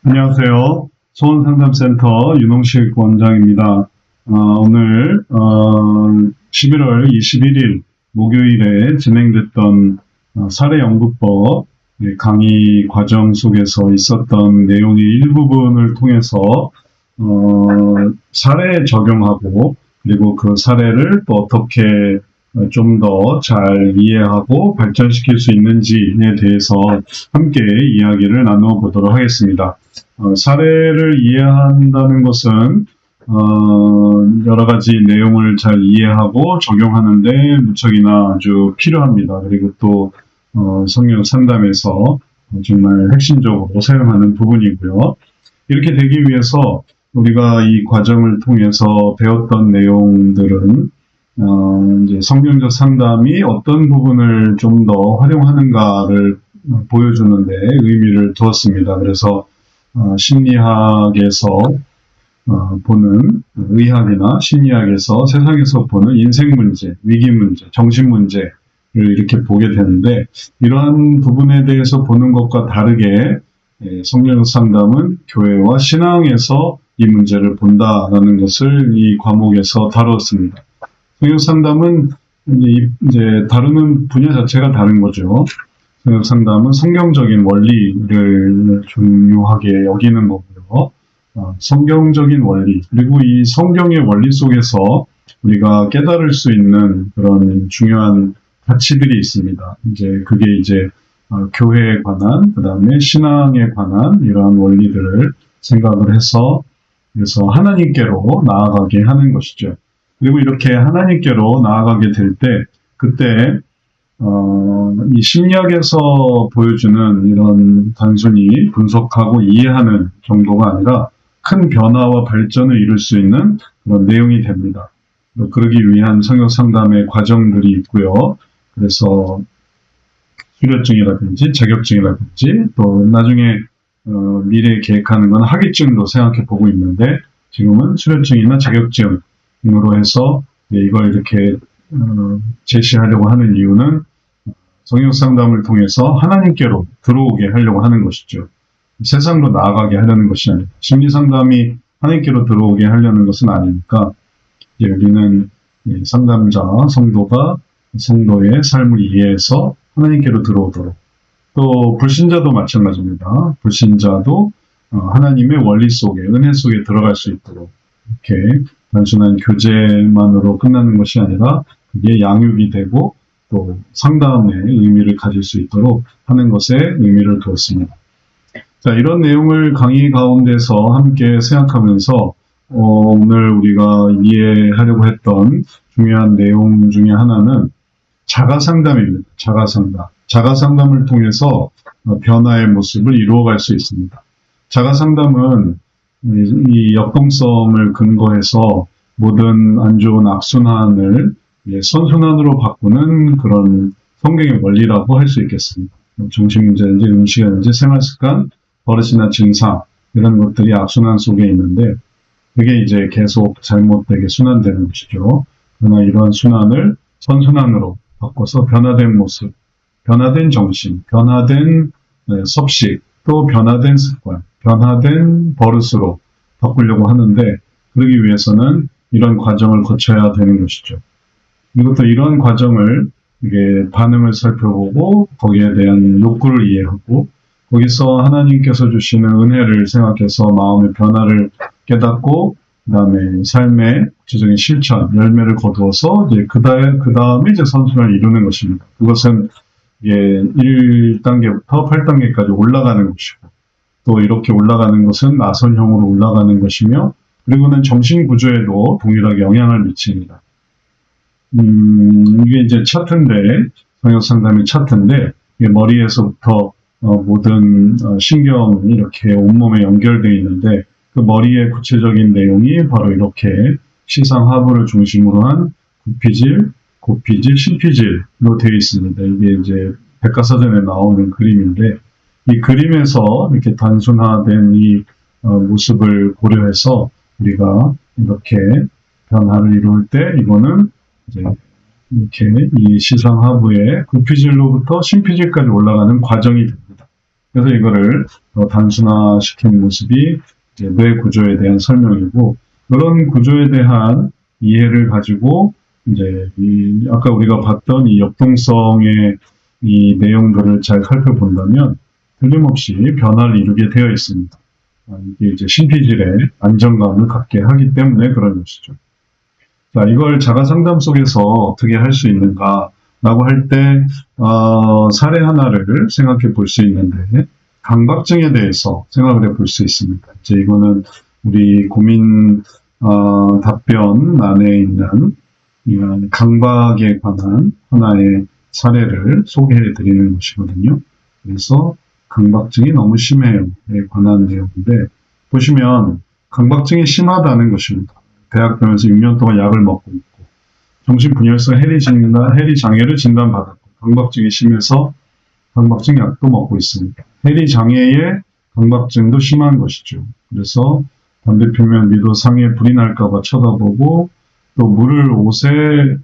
안녕하세요. 소원상담센터 윤홍식 원장입니다. 오늘 11월 21일 목요일에 진행됐던 사례연구법 강의 과정 속에서 있었던 내용의 일부분을 통해서 사례에 적용하고 그리고 그 사례를 또 어떻게 좀 더 잘 이해하고 발전시킬 수 있는지에 대해서 함께 이야기를 나누어 보도록 하겠습니다. 사례를 이해한다는 것은 여러 가지 내용을 잘 이해하고 적용하는데 무척이나 아주 필요합니다. 그리고 또 성경 상담에서 정말 핵심적으로 사용하는 부분이고요. 이렇게 되기 위해서 우리가 이 과정을 통해서 배웠던 내용들은 이제 성경적 상담이 어떤 부분을 좀 더 활용하는가를 보여주는데 의미를 두었습니다. 그래서 심리학에서 보는 의학이나 심리학에서 세상에서 보는 인생 문제, 위기 문제, 정신 문제를 이렇게 보게 되는데 이러한 부분에 대해서 보는 것과 다르게 성경적 상담은 교회와 신앙에서 이 문제를 본다라는 것을 이 과목에서 다루었습니다. 성경 상담은 이제 다루는 분야 자체가 다른 거죠. 성경 상담은 성경적인 원리를 중요하게 여기는 거고요. 성경적인 원리, 그리고 이 성경의 원리 속에서 우리가 깨달을 수 있는 그런 중요한 가치들이 있습니다. 그게 교회에 관한, 그 다음에 신앙에 관한 이러한 원리들을 생각을 해서 그래서 하나님께로 나아가게 하는 것이죠. 그리고 이렇게 하나님께로 나아가게 될 때, 그때, 이 심리학에서 보여주는 이런 단순히 분석하고 이해하는 정도가 아니라 큰 변화와 발전을 이룰 수 있는 그런 내용이 됩니다. 그러기 위한 성역 상담의 과정들이 있고요. 그래서 수료증이라든지 자격증이라든지 또 나중에 미래에 계획하는 건 학위증도 생각해 보고 있는데 지금은 수료증이나 자격증 으로 해서 이걸 이렇게 제시하려고 하는 이유는 성역 상담을 통해서 하나님께로 들어오게 하려고 하는 것이죠. 세상으로 나아가게 하려는 것이 아니라 심리 상담이 하나님께로 들어오게 하려는 것은 아니니까 우리는 상담자, 성도가 성도의 삶을 이해해서 하나님께로 들어오도록 또 불신자도 마찬가지입니다. 불신자도 하나님의 원리 속에 은혜 속에 들어갈 수 있도록 이렇게 단순한 교제만으로 끝나는 것이 아니라 그게 양육이 되고 또 상담의 의미를 가질 수 있도록 하는 것에 의미를 두었습니다. 자, 이런 내용을 강의 가운데서 함께 생각하면서 오늘 우리가 이해하려고 했던 중요한 내용 중에 하나는 자가상담입니다. 자가상담. 자가상담을 통해서 변화의 모습을 이루어갈 수 있습니다. 자가상담은 이 역동성을 근거해서 모든 안 좋은 악순환을 선순환으로 바꾸는 그런 성경의 원리라고 할 수 있겠습니다. 정신문제인지 음식이라든지 생활습관, 버릇이나 증상 이런 것들이 악순환 속에 있는데 그게 계속 잘못되게 순환되는 것이죠. 그러나 이러한 순환을 선순환으로 바꿔서 변화된 모습, 변화된 정신, 변화된 섭식, 또 변화된 습관, 변화된 버릇으로 바꾸려고 하는데 그러기 위해서는 이런 과정을 거쳐야 되는 것이죠. 그리고 또 이런 과정을 반응을 살펴보고 거기에 대한 욕구를 이해하고 거기서 하나님께서 주시는 은혜를 생각해서 마음의 변화를 깨닫고 그 다음에 삶의 구체적인 실천, 열매를 거두어서 그 다음에 선순환을 이루는 것입니다. 그것은 1단계부터 8단계까지 올라가는 것이고 또 이렇게 올라가는 것은 나선형으로 올라가는 것이며 그리고는 정신 구조에도 동일하게 영향을 미칩니다. 이게 차트인데 성역 상담의 차트인데 머리에서부터 모든 신경이 이렇게 온몸에 연결되어 있는데 그 머리의 구체적인 내용이 바로 이렇게 시상하부를 중심으로 한 구피질, 고피질, 심피질로 되어 있습니다. 이게 백과사전에 나오는 그림인데 이 그림에서 이렇게 단순화된 이 모습을 고려해서 우리가 이렇게 변화를 이룰 때 이거는 이렇게 이 시상하부의 구피질로부터 심피질까지 올라가는 과정이 됩니다. 그래서 이거를 단순화시킨 모습이 이제 뇌 구조에 대한 설명이고, 그런 구조에 대한 이해를 가지고 이제 아까 우리가 봤던 이 역동성의 이 내용들을 잘 살펴본다면 틀림없이 변화를 이루게 되어 있습니다. 이게 이제 심피질의 안정감을 갖게 하기 때문에 그런 것이죠. 자, 이걸 자가 상담 속에서 어떻게 할 수 있는가라고 할 때, 사례 하나를 생각해 볼 수 있는데, 강박증에 대해서 생각을 해 볼 수 있습니다. 이제 이거는 우리 고민, 답변 안에 있는 이런 강박에 관한 하나의 사례를 소개해 드리는 것이거든요. 그래서 강박증이 너무 심해요에 관한 내용인데, 보시면 강박증이 심하다는 것입니다. 대학병원에서 6년 동안 약을 먹고 있고, 정신분열성 해리 장애를 진단받았고, 강박증이 심해서 강박증 약도 먹고 있습니다. 해리 장애의 강박증도 심한 것이죠. 그래서 담배 피우면 미도 상에 불이 날까봐 쳐다보고, 또 물에 옷을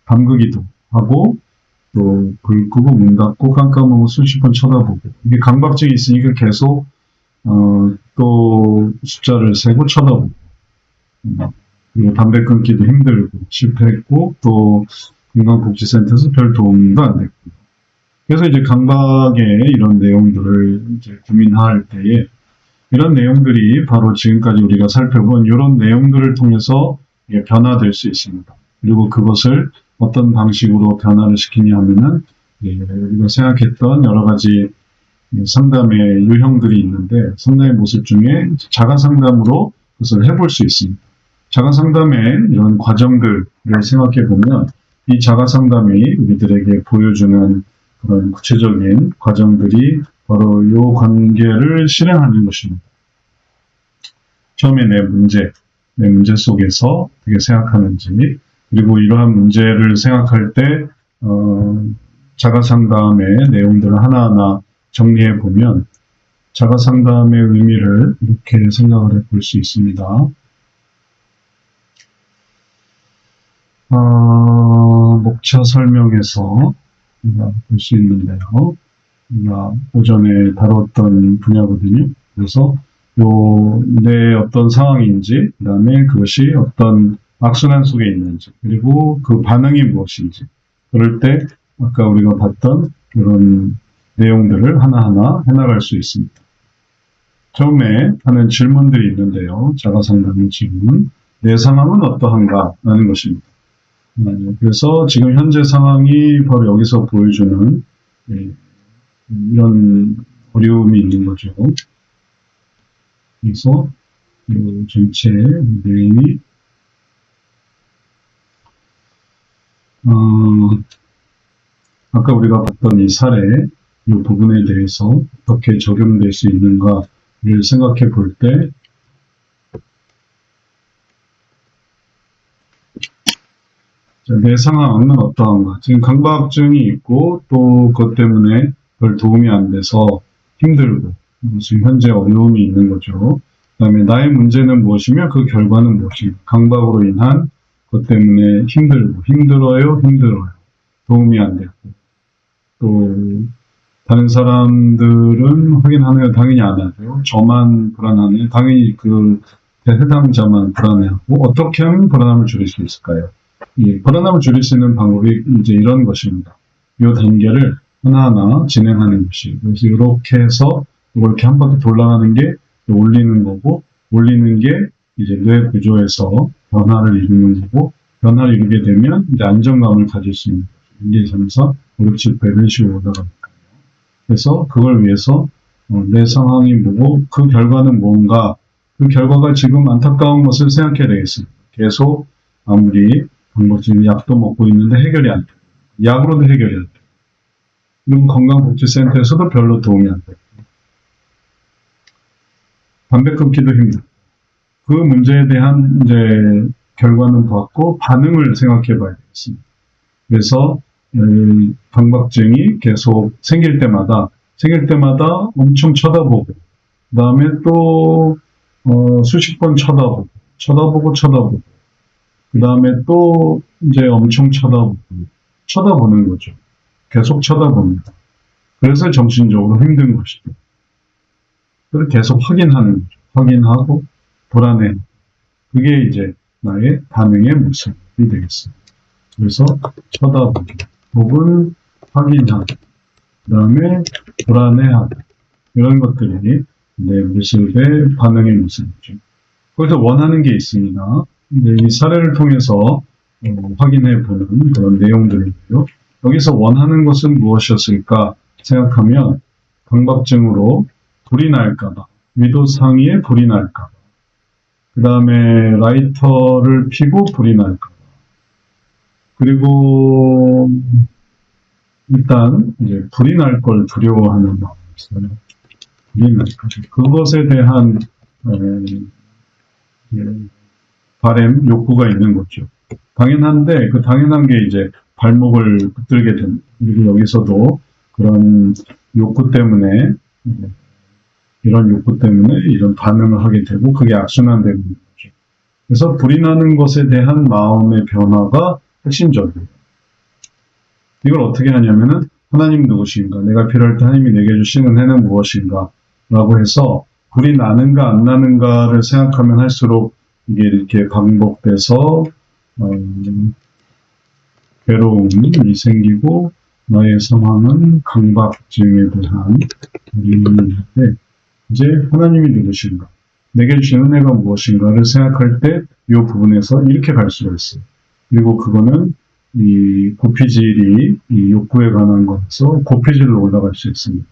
담그기도 하고, 또 불 끄고 문 닫고 깜깜하고 수십 번 쳐다보고, 이게 강박증이 있으니까 계속 또 숫자를 세고 쳐다보고, 그리고 담배 끊기도 힘들고 실패했고, 또 건강복지센터에서 별 도움도 안 됐고, 그래서 이제 강박의 이런 내용들을 이제 고민할 때에 이런 내용들이 바로 지금까지 우리가 살펴본 이런 내용들을 통해서 변화될 수 있습니다. 그리고 그것을 어떤 방식으로 변화를 시키냐 하면은 우리가 생각했던 여러 가지 상담의 유형들이 있는데, 상담의 모습 중에 자가 상담으로 그것을 해볼 수 있습니다. 자가 상담의 이런 과정들을 생각해 보면 이 자가 상담이 우리들에게 보여주는 그런 구체적인 과정들이 바로 이 관계를 실행하는 것입니다. 처음에 내 문제 속에서 어떻게 생각하는지, 그리고 이러한 문제를 생각할 때 자가 상담의 내용들을 하나하나 정리해 보면 자가 상담의 의미를 이렇게 생각을 해 볼 수 있습니다. 목차 설명에서 볼 수 있는데요. 우리가 오전에 다뤘던 분야거든요. 그래서 내 어떤 상황인지, 그 다음에 그것이 어떤 악순환 속에 있는지, 그리고 그 반응이 무엇인지, 그럴 때 아까 우리가 봤던 이런 내용들을 하나하나 해나갈 수 있습니다. 처음에 하는 질문들이 있는데요. 자가 상담의 질문. 내 상황은 어떠한가? 라는 것입니다. 그래서 지금 현재 상황이 바로 여기서 보여주는 이런 어려움이 있는 거죠. 그래서 이 전체 내용이 아까 우리가 봤던 이 사례, 이 부분에 대해서 어떻게 적용될 수 있는가를 생각해 볼 때, 내 상황은 어떠한가? 지금 강박증이 있고, 또 그것 때문에 별 도움이 안 돼서 힘들고, 지금 현재 어려움이 있는 거죠. 그 다음에 나의 문제는 무엇이며 그 결과는 무엇인가? 강박으로 인한 것 때문에 힘들어요. 도움이 안 되고, 또 다른 사람들은 확인하네요. 당연히 안 하죠. 저만 불안하네요. 당연히 그 해당자만 불안해하고, 어떻게 하면 불안함을 줄일 수 있을까요? 불안함을 줄일 수 있는 방법이 이제 이런 것입니다. 이 단계를 하나하나 진행하는 것이. 그래서 이렇게 해서 이렇게 한 바퀴 돌아가는 게 올리는 거고, 올리는 게 이제 뇌 구조에서 변화를 이루는 거고, 변화를 이루게 되면 이제 안정감을 가질 수 있는 거죠. 1, 2, 3, 4, 5, 6, 7, 8 이런 식으로 올라가니까요. 그래서 그걸 위해서 내 상황이 뭐고, 그 결과는 뭔가, 그 결과가 지금 안타까운 것을 생각해야 되겠습니다. 계속 아무리 강박증 약도 먹고 있는데 해결이 안 돼요. 약으로도 해결이 안 돼요. 그리고 건강복지센터에서도 별로 도움이 안 돼요. 담배 끊기도 힘들고. 그 문제에 대한 이제 결과는 보았고, 반응을 생각해 봐야 되겠습니다. 그래서 강박증이 계속 생길 때마다 엄청 쳐다보고, 그 다음에 또 수십 번 쳐다보고, 그 다음에 또 이제 엄청 쳐다보는 거죠. 계속 쳐다봅니다. 그래서 정신적으로 힘든 것이죠. 그걸 계속 확인하는 거죠. 확인하고 불안해. 그게 이제 나의 반응의 모습이 되겠습니다. 그래서 쳐다보기, 혹은 확인하기, 그 다음에 불안해하기, 이런 것들이 내 모습의 반응의 모습이죠. 거기서 원하는 게 있습니다. 이 사례를 통해서 확인해 보는 그런 내용들이고요. 여기서 원하는 것은 무엇이었을까 생각하면 강박증으로 불이 날까봐, 위도상의에 불이 날까봐, 그 다음에 라이터를 피고 불이 날까봐, 그리고 일단 이제 불이 날 걸 두려워하는 마음이 있어요. 불이 날 것. 그것에 대한 바램, 욕구가 있는 거죠. 당연한데 그 당연한 게 이제 발목을 붙들게 된. 그리고 여기서도 그런 욕구 때문에 이런 욕구 때문에 이런 반응을 하게 되고 그게 악순환되는 거죠. 그래서 불이 나는 것에 대한 마음의 변화가 핵심적이에요. 이걸 어떻게 하냐면은 하나님 누구신가, 내가 필요할 때 하나님이 내게 주시는 해는 무엇인가 라고 해서 불이 나는가 안 나는가를 생각하면 할수록 이게 이렇게 반복돼서 괴로움이 생기고 나의 상황은 강박증에 대한 고민인데 이제 하나님이 누구신가, 내게 주신 은혜가 무엇인가를 생각할 때 이 부분에서 이렇게 갈 수가 있어요. 그리고 그거는 이 고피질이 이 욕구에 관한 것에서 고피질로 올라갈 수 있습니다.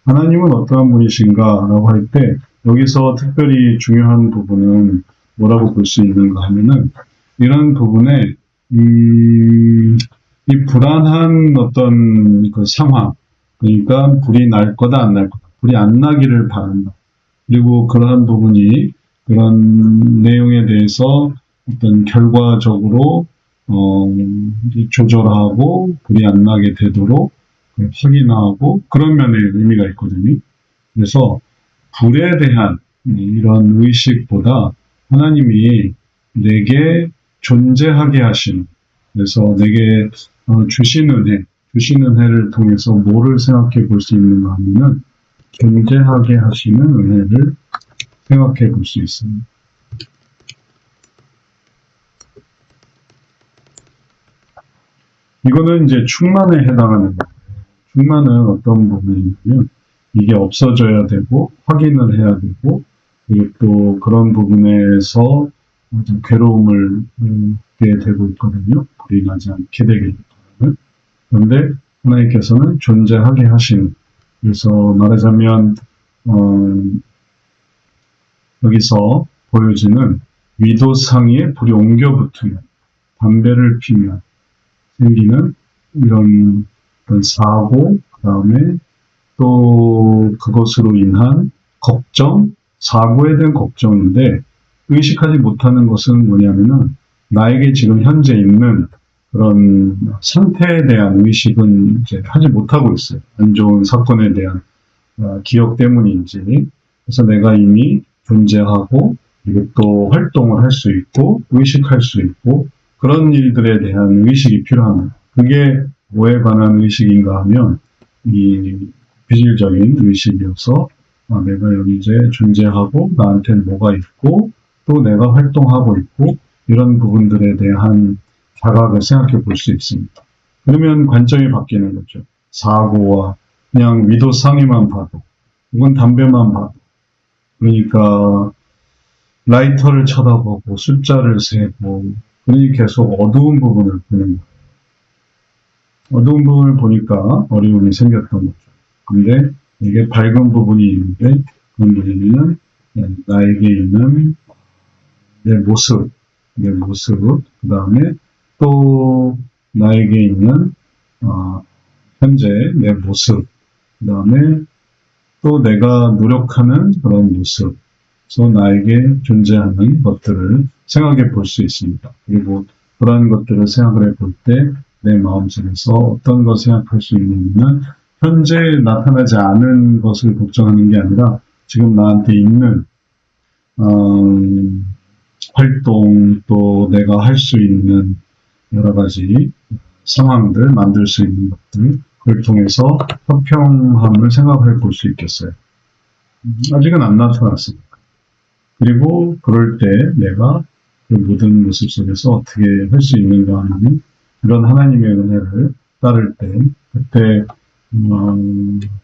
하나님은 어떠한 분이신가 라고 할 때 여기서 특별히 중요한 부분은 뭐라고 볼 수 있는가 하면은 이런 부분에 이 불안한 어떤 그 상황, 그러니까 불이 날 거다 안 날 거다, 불이 안 나기를 바란다. 그리고 그러한 부분이 그런 내용에 대해서 어떤 결과적으로 조절하고 불이 안 나게 되도록 확인하고 그런 면에 의미가 있거든요. 그래서 불에 대한 이런 의식보다 하나님이 내게 존재하게 하신, 그래서 내게 주시는 해를 통해서 뭐를 생각해 볼 수 있는가 하면은 존재하게 하시는 은혜를 생각해 볼 수 있습니다. 이거는 이제 충만에 해당하는 거예요. 충만은 어떤 부분이냐면 이게 없어져야 되고 확인을 해야 되고 그리고 또 그런 부분에서 좀 괴로움을 겪게 되고 있거든요. 불이 나지 않게 되게 되거든요. 그런데 하나님께서는 존재하게 하시는, 그래서 말하자면 여기서 보여지는 위도상의에 불이 옮겨 붙으면, 담배를 피면 생기는 이런 사고, 그 다음에 또 그것으로 인한 걱정, 사고에 대한 걱정인데 의식하지 못하는 것은 뭐냐면은 나에게 지금 현재 있는 그런 상태에 대한 의식은 이제 하지 못하고 있어요. 안 좋은 사건에 대한 기억 때문인지. 그래서 내가 이미 존재하고 그리고 또 활동을 할 수 있고 의식할 수 있고 그런 일들에 대한 의식이 필요합니다. 그게 뭐에 관한 의식인가 하면 이 비질적인 의식이어서 내가 여기 이제 존재하고 나한테는 뭐가 있고 또 내가 활동하고 있고 이런 부분들에 대한 자각을 생각해 볼 수 있습니다. 그러면 관점이 바뀌는 거죠. 사고와 그냥 위도상에만 봐도 혹은 담배만 봐도, 그러니까 라이터를 쳐다보고 숫자를 세고 그러니까 계속 어두운 부분을 보는 거예요. 어두운 부분을 보니까 어려움이 생겼던 거죠. 근데 이게 밝은 부분이 있는데 그 뭐냐면 나에게 있는 내 모습, 그 다음에 또 나에게 있는 현재 내 모습, 그 다음에 또 내가 노력하는 그런 모습, 그래서 나에게 존재하는 것들을 생각해 볼 수 있습니다. 그리고 그러한 것들을 생각을 해 볼 때 내 마음속에서 어떤 것을 생각할 수 있느냐면 현재 나타나지 않은 것을 걱정하는 게 아니라 지금 나한테 있는 활동, 또 내가 할 수 있는 여러 가지 상황들, 만들 수 있는 것들, 그걸 통해서 화평함을 생각해 볼 수 있겠어요. 아직은 안 나타났으니까. 그리고 그럴 때 내가 그 모든 모습 속에서 어떻게 할 수 있는가 하는 이런 하나님의 은혜를 따를 때 그때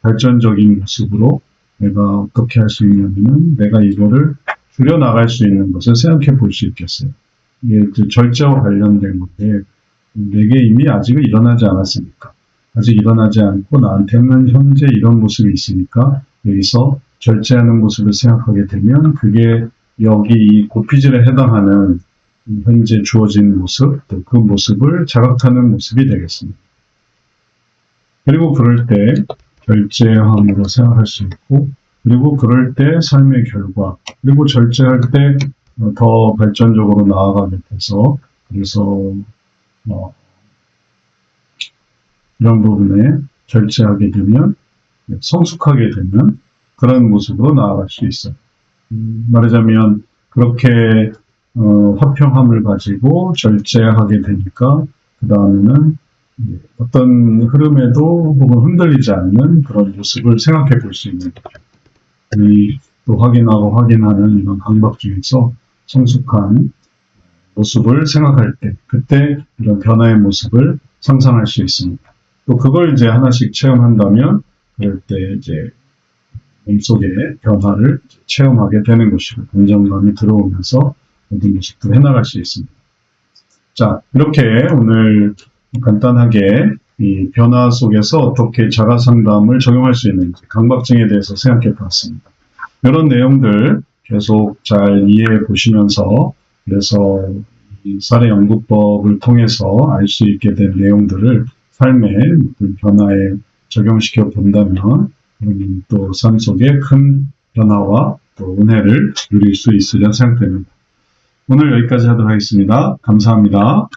발전적인 모습으로 내가 어떻게 할 수 있냐면은 내가 이거를 줄여나갈 수 있는 것을 생각해 볼 수 있겠어요. 이게 절제와 관련된 건데 내게 이미 아직은 일어나지 않았으니까 아직 일어나지 않고 나한테는 현재 이런 모습이 있으니까 여기서 절제하는 모습을 생각하게 되면 그게 여기 이 고피질에 해당하는 현재 주어진 모습, 또 그 모습을 자각하는 모습이 되겠습니다. 그리고 그럴 때 절제함으로 생각할 수 있고, 그리고 그럴 때 삶의 결과, 그리고 절제할 때 더 발전적으로 나아가게 돼서, 그래서 이런 부분에 절제하게 되면, 성숙하게 되면 그런 모습으로 나아갈 수 있어요. 말하자면 그렇게 화평함을 가지고 절제하게 되니까 그 다음에는 어떤 흐름에도 혹은 흔들리지 않는 그런 모습을 생각해 볼 수 있는 거죠. 또 확인하고 확인하는 이런 강박 중에서 성숙한 모습을 생각할 때 그때 이런 변화의 모습을 상상할 수 있습니다. 또 그걸 이제 하나씩 체험한다면 그럴 때 이제 몸속의 변화를 체험하게 되는 것이고 안정감이 들어오면서 모든 모습도 해나갈 수 있습니다. 자, 이렇게 오늘 간단하게 이 변화 속에서 어떻게 자가상담을 적용할 수 있는지 강박증에 대해서 생각해 보았습니다. 이런 내용들 계속 잘 이해해 보시면서 그래서 이 사례연구법을 통해서 알 수 있게 된 내용들을 삶의 변화에 적용시켜 본다면 또 삶 속에 큰 변화와 또 은혜를 누릴 수 있으려 생각됩니다. 오늘 여기까지 하도록 하겠습니다. 감사합니다.